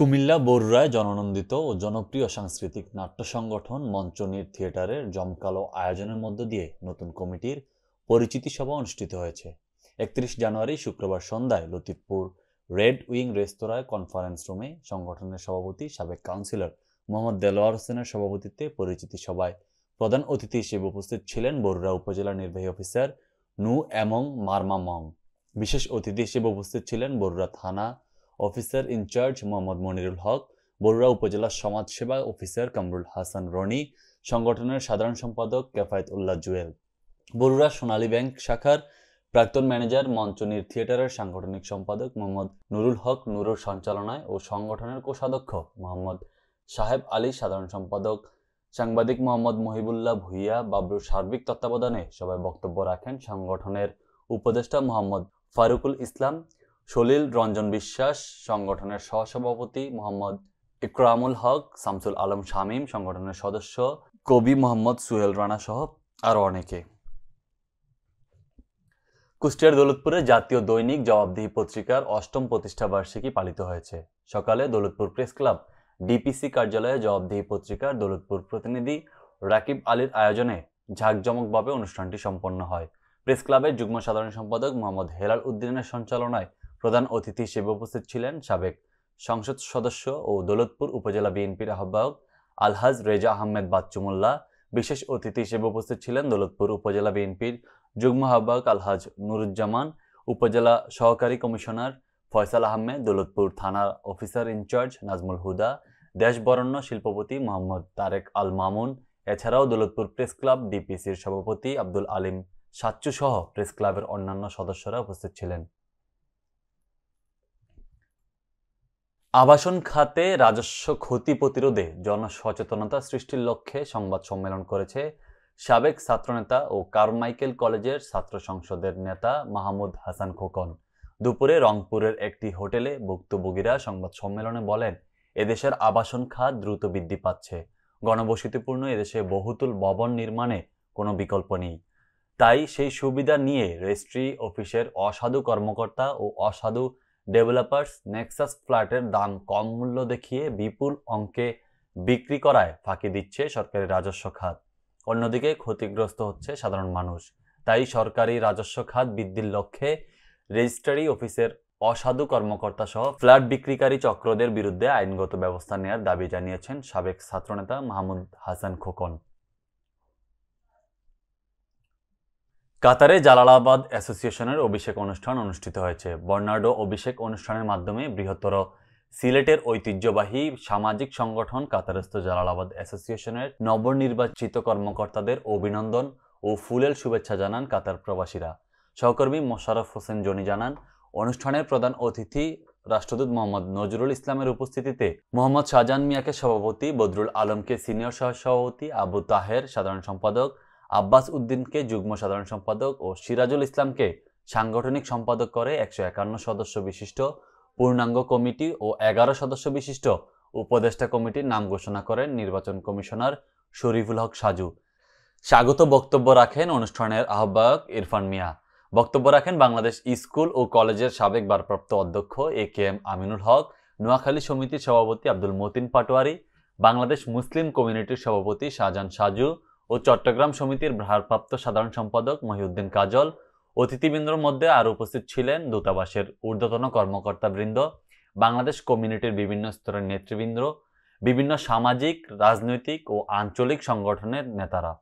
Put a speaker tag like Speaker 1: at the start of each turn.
Speaker 1: কুমিল্লা বরুড়ায় জননন্দিত ও জনপ্রিয় সাংস্কৃতিক নাট্য সংগঠন মঞ্চনীর থিয়েটারের জমকালো আয়োজনের মধ্য দিয়ে নতুন কমিটির পরিচিতি সভা অনুষ্ঠিত হয়েছে। ৩১ জানুয়ারি শুক্রবার সন্ধ্যায় লতিফপুর রেড উইং রেস্তোরাঁয় কনফারেন্স রুমে সংগঠনের সভাপতি সাবেক কাউন্সিলর মোহাম্মদ দেলোয়ার হোসেনের সভাপতিত্বে পরিচিতি সভায় প্রধান অতিথি হিসেবে উপস্থিত ছিলেন বরুড়া উপজেলা নির্বাহী অফিসার নু এমং মারমা মং। বিশেষ অতিথি হিসেবে উপস্থিত ছিলেন বরুড়া থানা অফিসার ইনচার্জ মোহাম্মদ মনিরুল হক, বরুড়া উপজেলা সমাজসেবা অফিসার কামরুল হাসান রনি, সংগঠনের সাধারণ সম্পাদক কেফায়েত উল্লাহ জুয়েল, বরুড়া সোনালী ব্যাংক শাখার প্রাক্তন ম্যানেজার মঞ্চনীর থিয়েটারের সাংগঠনিক সম্পাদক মোহাম্মদ নুরুল হক নুরুর সঞ্চালনায় ও সংগঠনের কোষাধ্যক্ষ মোহাম্মদ সাহেব আলী, সাধারণ সম্পাদক সাংবাদিক মোহাম্মদ মহিবুল্লাহ ভুইয়া বাবলুর সার্বিক তত্ত্বাবধানে সবাই বক্তব্য রাখেন সংগঠনের উপদেষ্টা মোহাম্মদ ফারুকুল ইসলাম, সলিল রঞ্জন বিশ্বাস, সংগঠনের সহসভাপতি মোহাম্মদ ইকরামুল হক, শামসুল আলম শামীম, সংগঠনের সদস্য কবি মোহাম্মদ সুহেল রানা সহ আরও অনেকে। কুষ্টিয়ার দৌলতপুরে জাতীয় দৈনিক জবাবদিহি পত্রিকার ৮ম প্রতিষ্ঠা বার্ষিকী পালিত হয়েছে। সকালে দৌলতপুর প্রেস ক্লাব ডিপিসি কার্যালয়ে জবাবদিহি পত্রিকার দৌলতপুর প্রতিনিধি রাকিব আলীর আয়োজনে ঝাঁকজমকভাবে অনুষ্ঠানটি সম্পন্ন হয়। প্রেস ক্লাবের যুগ্ম সাধারণ সম্পাদক মোহাম্মদ হেলাল উদ্দিনের সঞ্চালনায় প্রধান অতিথি হিসেবে উপস্থিত ছিলেন সাবেক সংসদ সদস্য ও দৌলতপুর উপজেলা বিএনপির আহ্বায়ক আলহাজ রেজা আহমেদ বাচ্চু মোল্লা। বিশেষ অতিথি হিসেবে উপস্থিত ছিলেন দৌলতপুর উপজেলা বিএনপির যুগ্ম আহ্বায়ক আলহাজ নুরুজ্জামান, উপজেলা সহকারী কমিশনার ফয়সাল আহমেদ, দৌলতপুর থানার অফিসার ইনচার্জ নাজমুল হুদা, দেশবরেণ্য শিল্পপতি মোহাম্মদ তারেক আল মামুন। এছাড়াও দৌলতপুর প্রেস ক্লাব ডিপিসির সভাপতি আব্দুল আলিম সাচ্চু সহ প্রেস ক্লাবের অন্যান্য সদস্যরা উপস্থিত ছিলেন। আবাসন খাতে রাজস্ব ক্ষতি প্রতিরোধে জনসচেতনতা সৃষ্টির লক্ষ্যে সংবাদ সম্মেলন করেছে সাবেক ছাত্রনেতা ও কারমাইকেল কলেজের ছাত্র সংসদের নেতা মাহমুদ হাসান খোকন। দুপুরে রংপুরের একটি হোটেলে ভুক্তভোগীরা সংবাদ সম্মেলনে বলেন, এদেশের আবাসন খাত দ্রুত বৃদ্ধি পাচ্ছে। ঘনবসতিপূর্ণ এদেশে বহুতল ভবন নির্মাণে কোনো বিকল্প নেই। তাই সেই সুবিধা নিয়ে রেজিস্ট্রি অফিসের অসাধু কর্মকর্তা ও অসাধু ডেভেলপার্স নেক্সাস ফ্ল্যাটের দাম কম মূল্য দেখিয়ে বিপুল অঙ্কে বিক্রি করায় ফাঁকি দিচ্ছে সরকারি রাজস্ব খাত। অন্যদিকে ক্ষতিগ্রস্ত হচ্ছে সাধারণ মানুষ। তাই সরকারি রাজস্ব খাত বৃদ্ধির লক্ষ্যে রেজিস্ট্রারি অফিসের অসাধু কর্মকর্তা সহ ফ্ল্যাট বিক্রিকারী চক্রদের বিরুদ্ধে আইনগত ব্যবস্থা নেওয়ার দাবি জানিয়েছেন সাবেক ছাত্রনেতা মাহমুদ হাসান খোকন। কাতারে জালালাবাদ অ্যাসোসিয়েশনের অভিষেক অনুষ্ঠান অনুষ্ঠিত হয়েছে। বর্নার্ডো অভিষেক অনুষ্ঠানের মাধ্যমে বৃহত্তর সিলেটের ঐতিহ্যবাহী সামাজিক সংগঠন কাতারস্থ জালালাবাদ অ্যাসোসিয়েশনের নবনির্বাচিত কর্মকর্তাদের অভিনন্দন ও ফুলেল শুভেচ্ছা জানান কাতার প্রবাসীরা। সহকর্মী মোশাররফ হোসেন জনি জানান, অনুষ্ঠানের প্রধান অতিথি রাষ্ট্রদূত মোহাম্মদ নজরুল ইসলামের উপস্থিতিতে মোহাম্মদ শাহজাহান মিয়াকে সভাপতি, বদরুল আলমকে সিনিয়র সহসভাপতি, আবু তাহের সাধারণ সম্পাদক, আব্বাস উদ্দিনকে যুগ্ম সাধারণ সম্পাদক ও সিরাজুল ইসলামকে সাংগঠনিক সম্পাদক করে ১৫১ সদস্য বিশিষ্ট পূর্ণাঙ্গ কমিটি ও ১১ সদস্য বিশিষ্ট উপদেষ্টা কমিটির নাম ঘোষণা করেন নির্বাচন কমিশনার শরীফুল হক সাজু। স্বাগত বক্তব্য রাখেন অনুষ্ঠানের আহ্বায়ক ইরফান মিয়া। বক্তব্য রাখেন বাংলাদেশ স্কুল ও কলেজের সাবেক ভারপ্রাপ্ত অধ্যক্ষ এ.কে.এম. আমিনুল হক, নোয়াখালী সমিতির সভাপতি আব্দুল মতিন পাটোয়ারি, বাংলাদেশ মুসলিম কমিউনিটির সভাপতি শাহজাহান সাজু ও চট্টগ্রাম সমিতির ভারপ্রাপ্ত সাধারণ সম্পাদক মহিউদ্দিন কাজল। অতিথিবৃন্দর মধ্যে আরও উপস্থিত ছিলেন দূতাবাসের ঊর্ধ্বতন কর্মকর্তাবৃন্দ, বাংলাদেশ কমিউনিটির বিভিন্ন স্তরের নেতৃবৃন্দ, বিভিন্ন সামাজিক, রাজনৈতিক ও আঞ্চলিক সংগঠনের নেতারা।